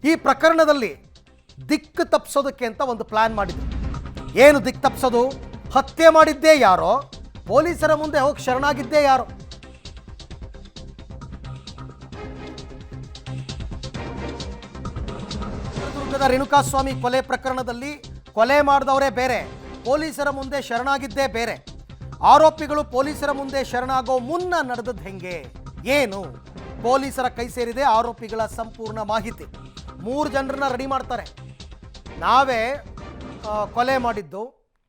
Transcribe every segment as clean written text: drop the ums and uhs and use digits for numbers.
ಈ ಪ್ರಕರಣದಲ್ಲಿ ದಿಕ್ಕು ತಪ್ಪಿಸೋದಕ್ಕೆ ಅಂತ ಒಂದು ಪ್ಲಾನ್ ಮಾಡಿದ್ರು. ಏನು ದಿಕ್ಕು ತಪ್ಪಿಸೋದು? ಹತ್ಯೆ ಮಾಡಿದ್ದೇ ಯಾರೋ, ಪೊಲೀಸರ ಮುಂದೆ ಹೋಗಿ ಶರಣಾಗಿದ್ದೇ ಯಾರೋ. ಚಿತ್ರದುರ್ಗದ ರೇಣುಕಾಸ್ವಾಮಿ ಕೊಲೆ ಪ್ರಕರಣದಲ್ಲಿ ಕೊಲೆ ಮಾಡಿದವರೇ ಬೇರೆ, ಪೊಲೀಸರ ಮುಂದೆ ಶರಣಾಗಿದ್ದೇ ಬೇರೆ. ಆರೋಪಿಗಳು ಪೊಲೀಸರ ಮುಂದೆ ಶರಣಾಗೋ ಮುನ್ನ ನಡೆದದ್ದು ಹೆಂಗೆ, ಏನು, ಪೊಲೀಸರ ಕೈ ಸೇರಿದೆ ಆರೋಪಿಗಳ ಸಂಪೂರ್ಣ ಮಾಹಿತಿ. 3 ಜನರನ್ನ ರೆಡಿ ಮಾಡ್ತಾರೆ. ನಾವೇ ಕೊಲೆ ಮಾಡಿದ್ದು,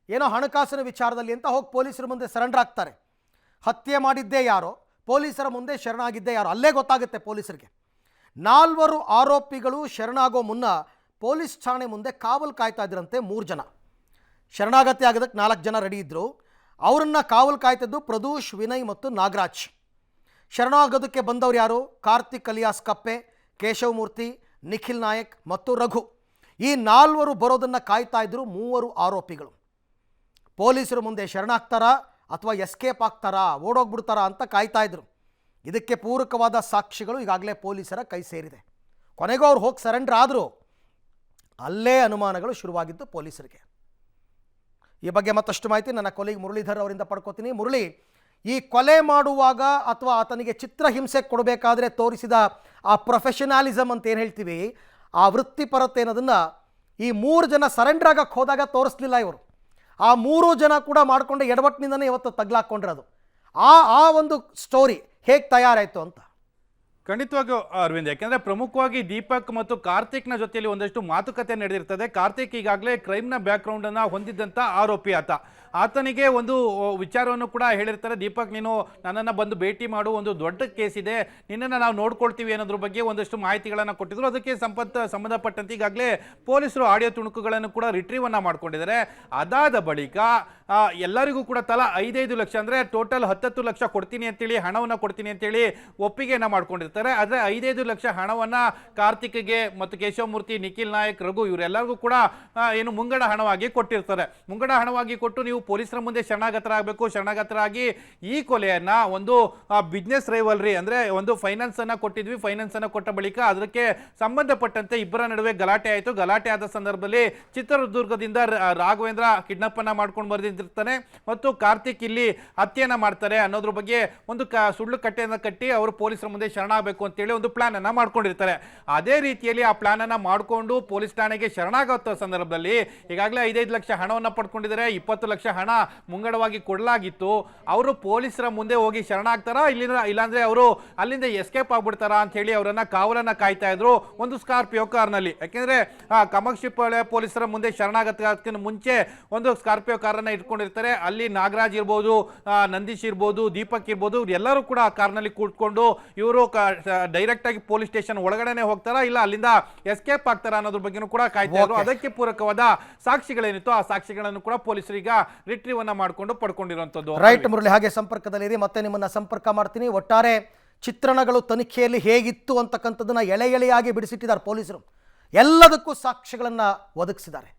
ಏನೋ ಹಣಕಾಸಿನ ವಿಚಾರದಲ್ಲಿ ಅಂತ ಹೋಗಿ ಪೊಲೀಸರ ಮುಂದೆ ಸರೆಂಡರ್ ಆಗ್ತಾರೆ. ಹತ್ಯೆ ಮಾಡಿದ್ದೇ ಯಾರೋ, ಪೊಲೀಸರ ಮುಂದೆ ಶರಣಾಗಿದ್ದೇ ಯಾರೋ, ಅಲ್ಲೇ ಗೊತ್ತಾಗುತ್ತೆ ಪೊಲೀಸರಿಗೆ. 4 ಆರೋಪಿಗಳು ಶರಣಾಗೋ ಮುನ್ನ ಪೊಲೀಸ್ ಠಾಣೆ ಮುಂದೆ ಕಾವಲು ಕಾಯ್ತಾ ಇದ್ರಂತೆ 3 ಜನ. ಶರಣಾಗತಿ ಆಗೋದಕ್ಕೆ 4 ಜನ ರೆಡಿ ಇದ್ದರು. ಅವರನ್ನು ಕಾವಲು ಕಾಯ್ತಿದ್ದು ಪ್ರದೂಷ್, ವಿನಯ್ ಮತ್ತು ನಾಗರಾಜ್. ಶರಣಾಗೋದಕ್ಕೆ ಬಂದವರು ಯಾರು? ಕಾರ್ತಿಕ್ ಅಲಿಯಾಸ್ ಕಪ್ಪೆ, ಕೇಶವಮೂರ್ತಿ, ನಿಖಿಲ್ ನಾಯಕ್ ಮತ್ತು ರಘು. ಈ 4 ಬರೋದನ್ನು ಕಾಯ್ತಾ ಇದ್ದರು 3 ಆರೋಪಿಗಳು. ಪೊಲೀಸರು ಮುಂದೆ ಶರಣಾಗ್ತಾರಾ ಅಥವಾ ಎಸ್ಕೇಪ್ ಆಗ್ತಾರಾ, ಓಡೋಗ್ಬಿಡ್ತಾರಾ ಅಂತ ಕಾಯ್ತಾ ಇದ್ರು. ಇದಕ್ಕೆ ಪೂರಕವಾದ ಸಾಕ್ಷಿಗಳು ಈಗಾಗಲೇ ಪೊಲೀಸರ ಕೈ ಸೇರಿದೆ. ಕೊನೆಗೂ ಅವ್ರು ಹೋಗಿ ಸರೆಂಡರ್ ಆದರೂ ಅಲ್ಲೇ ಅನುಮಾನಗಳು ಶುರುವಾಗಿದ್ದು ಪೊಲೀಸರಿಗೆ. ಈ ಬಗ್ಗೆ ಮತ್ತಷ್ಟು ಮಾಹಿತಿ ನನ್ನ ಕೊಲೀಗ್ ಮುರಳೀಧರ್ ಅವರಿಂದ ಪಡ್ಕೋತೀನಿ. ಮುರಳಿ, ಈ ಕೊಲೆ ಮಾಡುವಾಗ ಅಥವಾ ಆತನಿಗೆ ಚಿತ್ರಹಿಂಸೆ ಕೊಡಬೇಕಾದ್ರೆ ತೋರಿಸಿದ ಆ ಪ್ರೊಫೆಷನಾಲಿಸಮ್ ಅಂತ ಏನು ಹೇಳ್ತೀವಿ, ಆ ವೃತ್ತಿಪರತೆ ಅನ್ನೋದನ್ನು ಈ 3 ಜನ ಸರೆಂಡರ್ ಆಗಕ್ಕೆ ಹೋದಾಗ ತೋರಿಸ್ಲಿಲ್ಲ ಇವರು. ಆ 3 ಜನ ಕೂಡ ಮಾಡಿಕೊಂಡು ಎಡವಟ್ಟಿನಿಂದನೇ ಇವತ್ತು ತಗ್ಲಾಕೊಂಡಿರೋದು. ಆ ಒಂದು ಸ್ಟೋರಿ ಹೇಗೆ ತಯಾರಾಯಿತು ಅಂತ? ಖಂಡಿತವಾಗಿಯೂ ಅರವಿಂದ್, ಯಾಕೆಂದ್ರೆ ಪ್ರಮುಖವಾಗಿ ದೀಪಕ್ ಮತ್ತು ಕಾರ್ತಿಕ್ನ ಜೊತೆಯಲ್ಲಿ ಒಂದಷ್ಟು ಮಾತುಕತೆ ನಡೆದಿರ್ತದೆ. ಕಾರ್ತಿಕ್ ಈಗಾಗಲೇ ಕ್ರೈಮ್ನ ಬ್ಯಾಕ್ಗ್ರೌಂಡ್ ಅನ್ನ ಹೊಂದಿದ್ದಂಥ ಆರೋಪಿ ಆತನಿಗೆ ಒಂದು ವಿಚಾರವನ್ನು ಕೂಡ ಹೇಳಿರ್ತಾರೆ. ದೀಪಕ್, ನೀನು ನನ್ನನ್ನು ಬಂದು ಭೇಟಿ ಮಾಡು, ಒಂದು ದೊಡ್ಡ ಕೇಸ್ ಇದೆ, ನಿನ್ನನ್ನು ನಾವು ನೋಡ್ಕೊಳ್ತೀವಿ ಅನ್ನೋದ್ರ ಬಗ್ಗೆ ಒಂದಷ್ಟು ಮಾಹಿತಿಗಳನ್ನು ಕೊಟ್ಟಿದ್ರು. ಅದಕ್ಕೆ ಸಂಬಂಧಪಟ್ಟಂತೆ ಈಗಾಗಲೇ ಪೊಲೀಸರು ಆಡಿಯೋ ತುಣುಕುಗಳನ್ನು ಕೂಡ ರಿಟ್ರೀವನ್ನ ಮಾಡ್ಕೊಂಡಿದ್ದಾರೆ. ಅದಾದ ಬಳಿಕ ಎಲ್ಲರಿಗೂ ಕೂಡ ತಲಾ 5-5 ಲಕ್ಷ, ಅಂದರೆ ಟೋಟಲ್ 10 ಲಕ್ಷ ಕೊಡ್ತೀನಿ ಅಂತೇಳಿ, ಹಣವನ್ನು ಕೊಡ್ತೀನಿ ಅಂತೇಳಿ ಒಪ್ಪಿಗೆಯನ್ನು ಮಾಡ್ಕೊಂಡಿರ್ತಾರೆ. ಆದರೆ 5-5 ಲಕ್ಷ ಹಣವನ್ನು ಕಾರ್ತಿಕ್ಗೆ ಮತ್ತು ಕೇಶವಮೂರ್ತಿ, ನಿಖಿಲ್ ನಾಯಕ್, ರಘು ಇವರೆಲ್ಲರಿಗೂ ಕೂಡ ಏನು ಮುಂಗಡ ಹಣವಾಗಿ ಕೊಟ್ಟಿರ್ತಾರೆ. ಮುಂಗಡ ಹಣವಾಗಿ ಕೊಟ್ಟು ನೀವು ಪೊಲೀಸರ ಮುಂದೆ ಶರಣಾಗತರಾಗಬೇಕು. ಶರಣಾಗತರಾಗಿ ಈ ಕೊಲೆಯನ್ನ ಒಂದು ಬಿಸ್ನೆಸ್ ರೈವಲ್ರಿ, ಅಂದರೆ ಒಂದು ಫೈನಾನ್ಸ್ ಅನ್ನ ಕೊಟ್ಟಿದ್ವಿ, ಫೈನಾನ್ಸ್ ಅನ್ನ ಕೊಟ್ಟ ಬಳಿಕ ಅದಕ್ಕೆ ಸಂಬಂಧಪಟ್ಟಂತೆ ಇಬ್ಬರ ನಡುವೆ ಗಲಾಟೆ ಆಯಿತು. ಗಲಾಟೆ ಆದ ಸಂದರ್ಭದಲ್ಲಿ ಚಿತ್ರದುರ್ಗದಿಂದ ರಾಘವೇಂದ್ರ ಕಿಡ್ನಾಪ್ ಅನ್ನ ಮಾಡ್ಕೊಂಡು ಬರ್ದಿರ್ತಾನೆ ಮತ್ತು ಕಾರ್ತಿಕ್ ಇಲ್ಲಿ ಹತ್ಯೆಯನ್ನ ಮಾಡ್ತಾರೆ ಅನ್ನೋದ್ರ ಬಗ್ಗೆ ಒಂದು ಸುಳ್ಳು ಕಟ್ಟೆಯನ್ನ ಕಟ್ಟಿ ಅವರು ಪೊಲೀಸರ ಮುಂದೆ ಶರಣಾಗಬೇಕು ಅಂತೇಳಿ ಒಂದು ಪ್ಲಾನ್ ಅನ್ನ ಮಾಡ್ಕೊಂಡಿರ್ತಾರೆ. ಅದೇ ರೀತಿಯಲ್ಲಿ ಆ ಪ್ಲಾನ್ ಅನ್ನ ಮಾಡಿಕೊಂಡು ಪೊಲೀಸ್ ಠಾಣೆಗೆ ಶರಣಾಗೋ ಸಂದರ್ಭದಲ್ಲಿ ಈಗಾಗಲೇ 5-5 ಲಕ್ಷ ಹಣವನ್ನು ಪಡ್ಕೊಂಡಿದ್ದಾರೆ. 20 ಲಕ್ಷ ಹಣ ಮುಂಗಡವಾಗಿ ಕೊಡಲಾಗಿತ್ತು. ಅವರು ಪೊಲೀಸರ ಮುಂದೆ ಹೋಗಿ ಶರಣಾಗ್ತಾರಾ, ಇಲ್ಲಾಂದ್ರೆ ಅವರು ಅಲ್ಲಿಂದ ಎಸ್ಕೇಪ್ ಆಗ್ಬಿಡ್ತಾರಾ ಅಂತ ಹೇಳಿ ಅವರನ್ನ ಕಾವಲನ್ನ ಕಾಯ್ತಾ ಇದ್ರು ಒಂದು ಸ್ಕಾರ್ಪಿಯೋ ಕಾರ್ನಲ್ಲಿ. ಯಾಕೆಂದ್ರೆ ಕಮಕ್ಷಿಪಾಳ್ಯ ಪೊಲೀಸರ ಮುಂದೆ ಶರಣಾಗತಕ್ಕಿಂತ ಮುಂಚೆ ಒಂದು ಸ್ಕಾರ್ಪಿಯೋ ಕಾರನ್ನ ಇಟ್ಕೊಂಡಿರ್ತಾರೆ. ಅಲ್ಲಿ ನಾಗರಾಜ್ ಇರ್ಬೋದು, ನಂದೀಶ್ ಇರ್ಬೋದು, ದೀಪಕ್ ಇರ್ಬೋದು, ಎಲ್ಲರೂ ಕೂಡ ಆ ಕಾರ್ನಲ್ಲಿ ಕೂತ್ಕೊಂಡು ಇವರು ಡೈರೆಕ್ಟ್ ಆಗಿ ಪೊಲೀಸ್ ಸ್ಟೇಷನ್ ಒಳಗಡೆನೆ ಹೋಗ್ತಾರಾ, ಇಲ್ಲ ಅಲ್ಲಿಂದ ಎಸ್ಕೇಪ್ ಆಗ್ತಾರಾ ಅನ್ನೋದ್ರ ಬಗ್ಗೆ ಕೂಡ ಕಾಯ್ತಾ ಇದ್ರು. ಅದಕ್ಕೆ ಪೂರಕವಾದ ಸಾಕ್ಷಿಗಳೇನಿತ್ತು ಆ ಸಾಕ್ಷಿಗಳನ್ನು ಕೂಡ ಪೊಲೀಸರಿಗೆ ರಿಟ್ರೀವ್ ಅನ್ನ ಮಾಡಿಕೊಂಡು ಪಡ್ಕೊಂಡಿರುವಂತದ್ದು. ರೈಟ್ ಮುರಳಿ, ಹಾಗೆ ಸಂಪರ್ಕದಲ್ಲಿರಿ, ಮತ್ತೆ ನಿಮ್ಮನ್ನ ಸಂಪರ್ಕ ಮಾಡ್ತೀನಿ. ಒಟ್ಟಾರೆ ಚಿತ್ರಣಗಳು ತನಿಖೆಯಲ್ಲಿ ಹೇಗಿತ್ತು ಅಂತಕ್ಕಂಥದ್ದನ್ನ ಎಳೆ ಎಳೆಯಾಗಿ ಬಿಡಿಸಿಟ್ಟಿದ್ದಾರೆ ಪೊಲೀಸರು. ಎಲ್ಲದಕ್ಕೂ ಸಾಕ್ಷ್ಯಗಳನ್ನ ಒದಗಿಸಿದ್ದಾರೆ.